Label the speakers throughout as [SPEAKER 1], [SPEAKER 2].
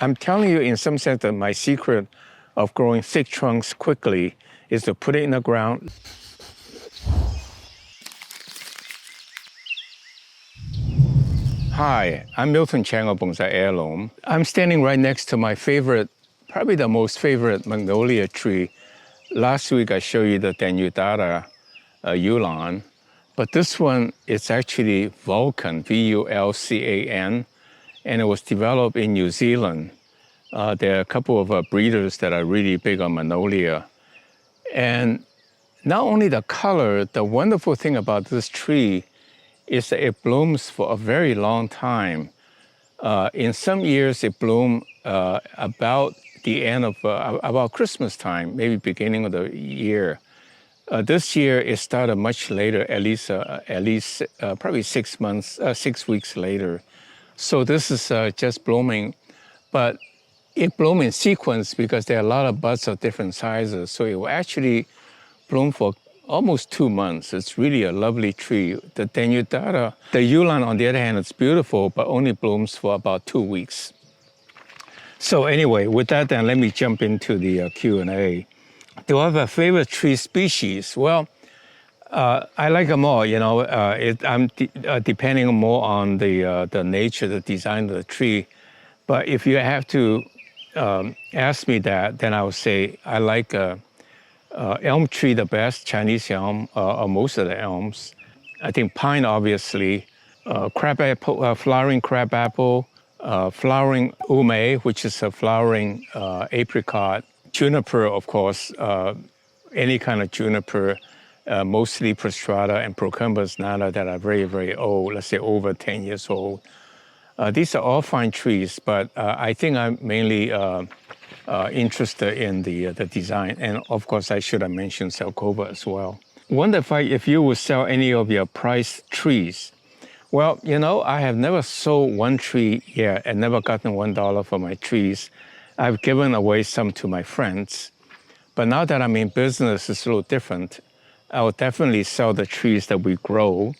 [SPEAKER 1] I'm telling you in some sense that my secret of growing thick trunks quickly is to put it in the ground. Hi, I'm Miltonchang of Bonsaiheirloom. I'm standing right next to my favorite, probably the most favorite Magnolia tree. Last week I showed you the Denyutata Yulan, but this one is actually Vulcan, V-U-L-C-A-N, and it was developed in New Zealand. There are a couple of breeders that are really big on Magnolia. And not only the color, the wonderful thing about this tree is that it blooms for a very long time. In some years, it blooms about the end of, about Christmas time, maybe beginning of the year. This year, it started much later, at least probably 6 months, 6 weeks later. So this is just blooming, but it blooms in sequence because there are a lot of buds of different sizes. So it will actually bloom for almost 2 months. It's really a lovely tree. The Denyutata, the Yulan, on the other hand, it's beautiful, but only blooms for about 2 weeks. So anyway, with that, then let me jump into the Q&A. Do I have a favorite tree species? Well, I like them all. You know, I'm depending more on the nature, the design of the tree. But if you have to ask me that, then I would say I like elm tree the best, Chinese elm, or most of the elms. I think pine, obviously, crabapple, flowering crabapple, flowering ume, which is a flowering apricot, juniper, of course, any kind of juniper, mostly prostrata and procumbens nata that are very, very old, let's say over 10 years old. These are all fine trees, but I think I'm mainly interested in the design. And of course, I should have mentioned Zelkova as well. Wonder if you would sell any of your prized trees. Well, you know, I have never sold one tree yet and never gotten $1 for my trees. I've given away some to my friends. But now that I'm in business, it's a little different. I will definitely sell the trees that we grow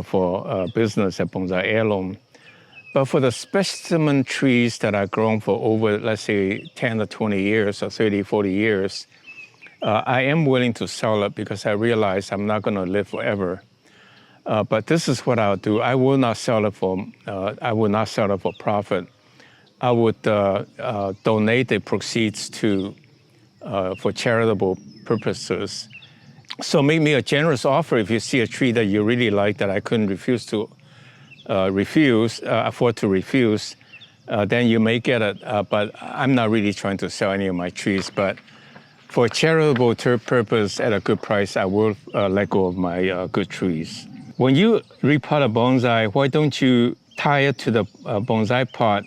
[SPEAKER 1] for business at Bonsaiheirloom. But for the specimen trees that are grown for over, let's say, 10 or 20 years or 30, 40 years, I am willing to sell it because I realize I'm not going to live forever. But this is what I'll do. I will not sell it for profit. I would donate the proceeds to for charitable purposes. So make me a generous offer if you see a tree that you really like that I couldn't afford to refuse, then you may get it. But I'm not really trying to sell any of my trees. But for a charitable purpose at a good price, I will let go of my good trees. When you repot a bonsai, why don't you tie it to the bonsai pot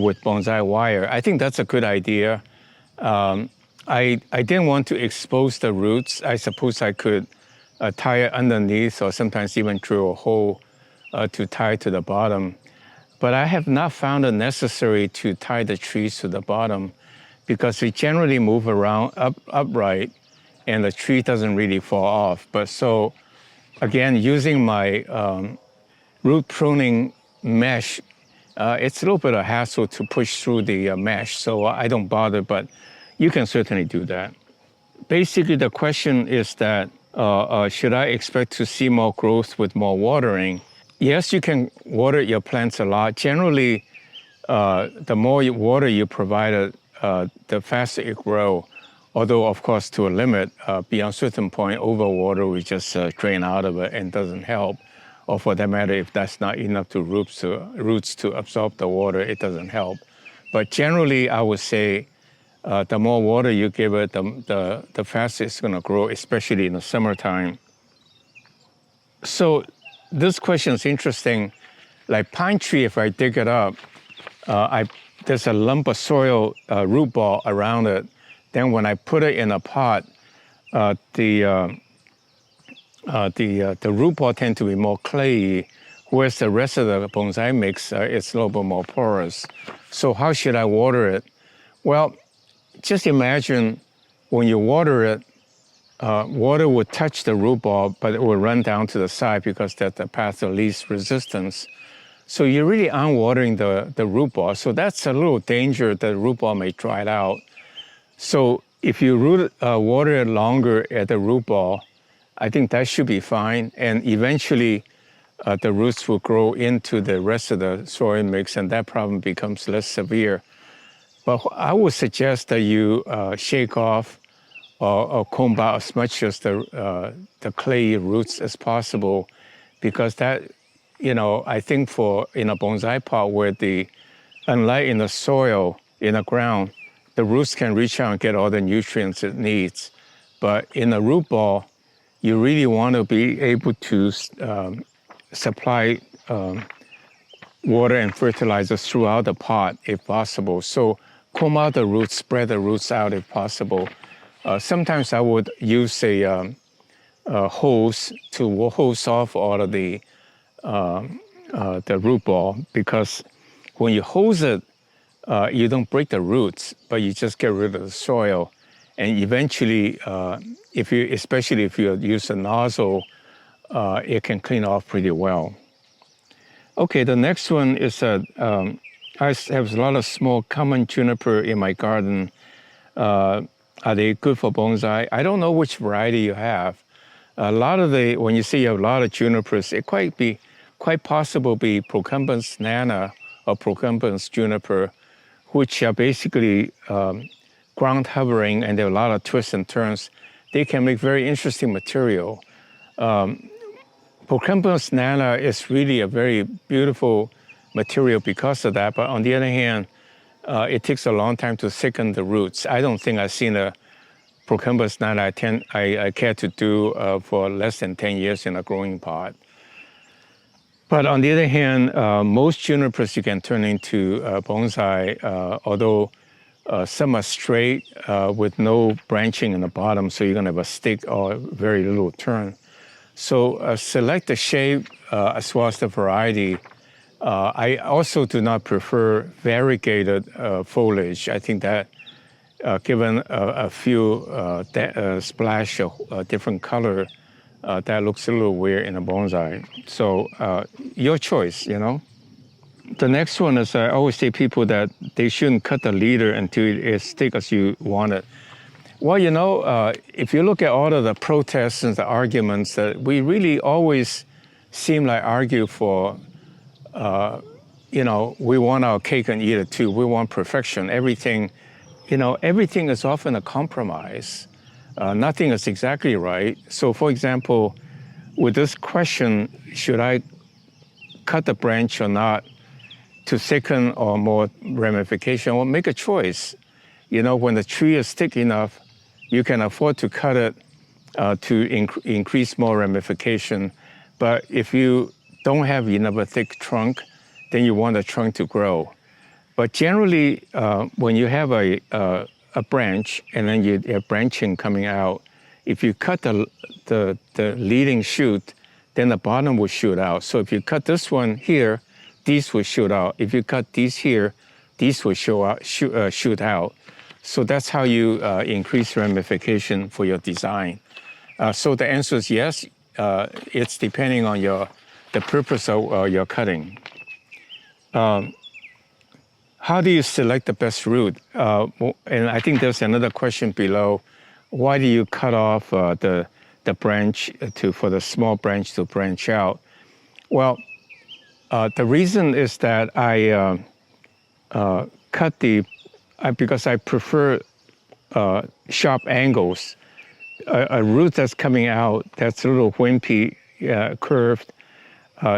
[SPEAKER 1] with bonsai wire? I think that's a good idea. I didn't want to expose the roots. I suppose I could tie it underneath or sometimes even drill a hole to tie to the bottom. But I have not found it necessary to tie the trees to the bottom because we generally move around upright and the tree doesn't really fall off. But so, again, using my root pruning mesh, it's a little bit of hassle to push through the mesh, so I don't bother, but you can certainly do that. Basically, the question is that, should I expect to see more growth with more watering? Yes, you can water your plants a lot. Generally, the more water you provide it, the faster it grows. Although, of course, to a limit, beyond a certain point, overwater will just drain out of it and doesn't help. Or for that matter, if that's not enough to roots to absorb the water, it doesn't help. But generally, I would say the more water you give it, the faster it's going to grow, especially in the summertime. So this question is interesting. Like pine tree, if I dig it up, there's a lump of soil root ball around it. Then when I put it in a pot, the root ball tend to be more clayey, whereas the rest of the bonsai mix is a little bit more porous. So how should I water it? Well, just imagine when you water it, water would touch the root ball, but it will run down to the side because that's the path of least resistance. So you're really unwatering the root ball. So that's a little danger that the root ball may dry out. So if you water it longer at the root ball, I think that should be fine. And eventually the roots will grow into the rest of the soil mix and that problem becomes less severe. But I would suggest that you shake off or comb out as much as the clay roots as possible, because that, I think in a bonsai pot where unlike in the soil, in the ground, the roots can reach out and get all the nutrients it needs. But in a root ball, you really want to be able to supply water and fertilizers throughout the pot if possible. So comb out the roots, spread the roots out if possible. Sometimes I would use a hose to hose off all of the root ball, because when you hose it, you don't break the roots, but you just get rid of the soil. And eventually, especially if you use a nozzle, it can clean off pretty well. Okay, the next one is I have a lot of small common juniper in my garden. Are they good for bonsai? I don't know which variety you have. A lot of when you see you have a lot of junipers, it quite possible be Procumbens nana or Procumbens juniper, which are basically ground hovering, and there are a lot of twists and turns. They can make very interesting material. Procumbens nana is really a very beautiful material because of that, but on the other hand, it takes a long time to thicken the roots. I don't think I've seen a Procumbens nana I care to do for less than 10 years in a growing pot. But on the other hand, most junipers you can turn into bonsai, although some are straight with no branching in the bottom, so you're going to have a stick or very little turn. So select the shape as well as the variety. I also do not prefer variegated foliage. I think that given a few splash of different color, that looks a little weird in a bonsai. So your choice, The next one is I always say people that they shouldn't cut the leader until it's thick as you want it. Well, if you look at all of the protests and the arguments, that we really always seem like argue for, we want our cake and eat it too. We want perfection. Everything is often a compromise. Nothing is exactly right. So, for example, with this question, should I cut the branch or not to thicken or more ramification? Well, make a choice. When the tree is thick enough, you can afford to cut it to increase more ramification. But if you don't have enough a thick trunk, then you want the trunk to grow. But generally, when you have a branch and then you have branching coming out, if you cut the leading shoot, then the bottom will shoot out. So if you cut this one here, these will shoot out. If you cut these here, these will shoot out. So that's how you increase ramification for your design. So the answer is yes. It's depending on the purpose of your cutting. How do you select the best root? And I think there's another question below. Why do you cut off the branch for the small branch to branch out? Well, the reason is that I cut because I prefer sharp angles. A root that's coming out that's a little wimpy, curved,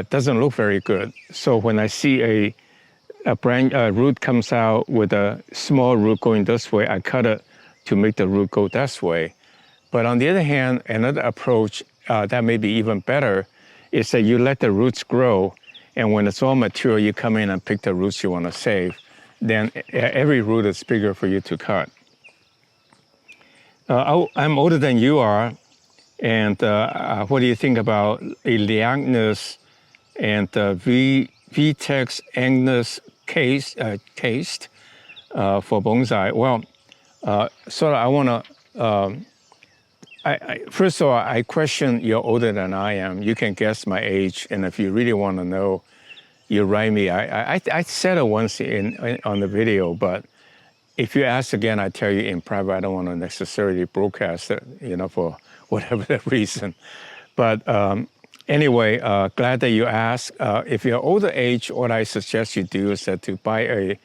[SPEAKER 1] doesn't look very good. So when I see a root comes out with a small root going this way, I cut it to make the root go this way. But on the other hand, another approach that may be even better is that you let the roots grow, and when it's all mature, you come in and pick the roots you want to save. Then every root is bigger for you to cut. I'm older than you are, and what do you think about Eliagnus and Vitex Agnus cased for bonsai? Well, I want to. First of all, I question you're older than I am. You can guess my age, and if you really want to know, you write me. I said it once on the video, but if you ask again, I tell you in private. I don't want to necessarily broadcast it, for whatever the reason. But anyway, glad that you asked. If you're older age, what I suggest you do is that to buy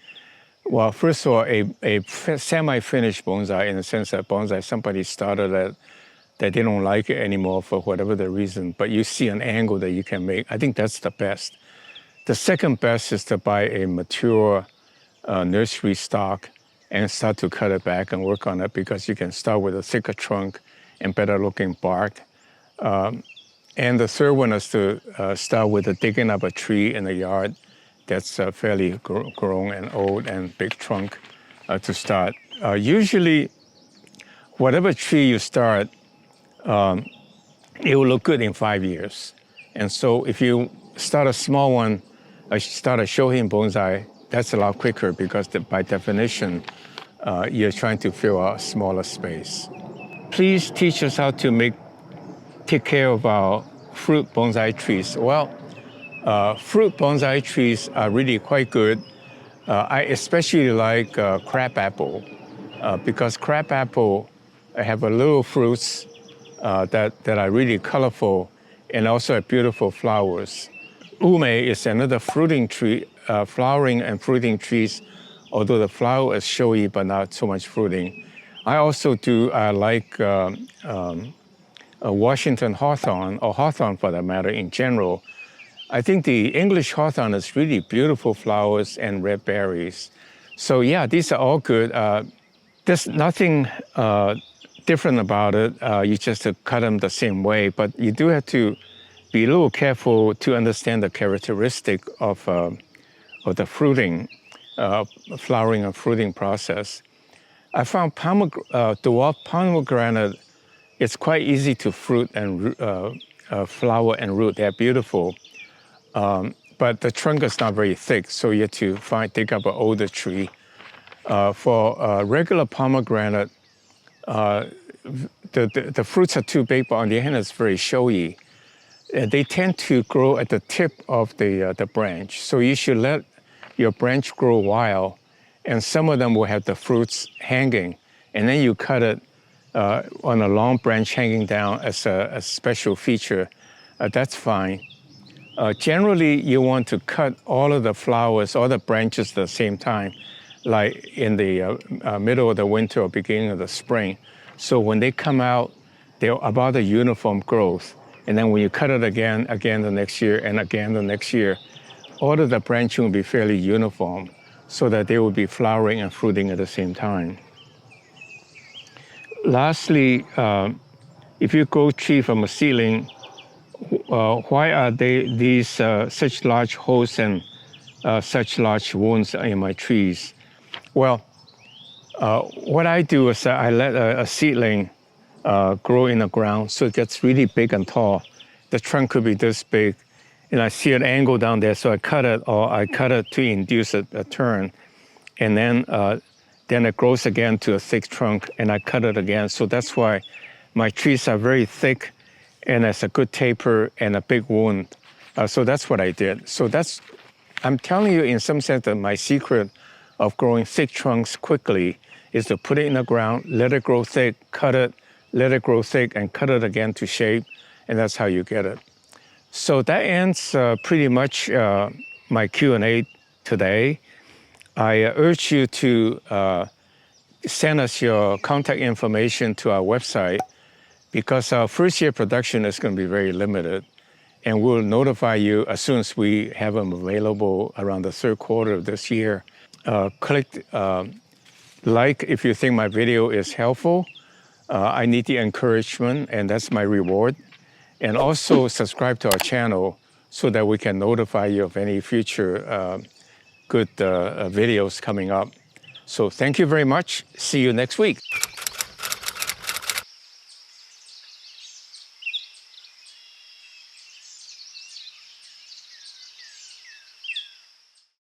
[SPEAKER 1] well, first of all, a semi-finished bonsai, in the sense that bonsai, somebody started it, that they don't like it anymore for whatever the reason, but you see an angle that you can make. I think that's the best. The second best is to buy a mature nursery stock and start to cut it back and work on it, because you can start with a thicker trunk and better looking bark. And the third one is to start with digging up a tree in the yard that's fairly grown and old and big trunk to start. Usually, whatever tree you start, it will look good in 5 years. And so if you start a small one, start a shohin bonsai, that's a lot quicker, because by definition, you're trying to fill a smaller space. Please teach us how to take care of our fruit bonsai trees. Well, fruit bonsai trees are really quite good. I especially like crabapple, because crabapple have a little fruits that are really colorful and also have beautiful flowers. Ume is another fruiting tree, flowering and fruiting trees, although the flower is showy but not so much fruiting. I also like Washington hawthorn, or hawthorn for that matter in general. I think the English hawthorn is really beautiful flowers and red berries. So yeah, these are all good. There's nothing different about it. You just cut them the same way, but you do have to be a little careful to understand the characteristic of the fruiting, flowering and fruiting process. I found dwarf pomegranate, it's quite easy to fruit and flower and root. They're beautiful, but the trunk is not very thick, so you have to dig up an older tree. For regular pomegranate, the fruits are too big, but on the other hand, it's very showy. They tend to grow at the tip of the branch, so you should let your branch grow wild, and some of them will have the fruits hanging, and then you cut it on a long branch hanging down as a special feature. That's fine. Generally, you want to cut all of the flowers, all the branches at the same time, like in the middle of the winter or beginning of the spring. So when they come out, they're about a uniform growth. And then when you cut it again the next year, and again the next year, all of the branching will be fairly uniform, so that they will be flowering and fruiting at the same time. Lastly, if you grow tree from a seedling, why are these such large holes and such large wounds in my trees? Well, what I do is I let a seedling grow in the ground, so it gets really big and tall. The trunk could be this big, and I see an angle down there, so I cut it to induce a turn, and then it grows again to a thick trunk, and I cut it again. So that's why my trees are very thick, and it's a good taper and a big wound. So that's what I did. So I'm telling you in some sense that my secret of growing thick trunks quickly is to put it in the ground, let it grow thick, cut it, let it grow thick, and cut it again to shape, and that's how you get it. So that ends pretty much my Q&A today. I urge you to send us your contact information to our website, because our first year production is going to be very limited, and we'll notify you as soon as we have them available around the third quarter of this year. Click like if you think my video is helpful. I need the encouragement, and that's my reward. And also subscribe to our channel so that we can notify you of any future good videos coming up. So thank you very much. See you next week.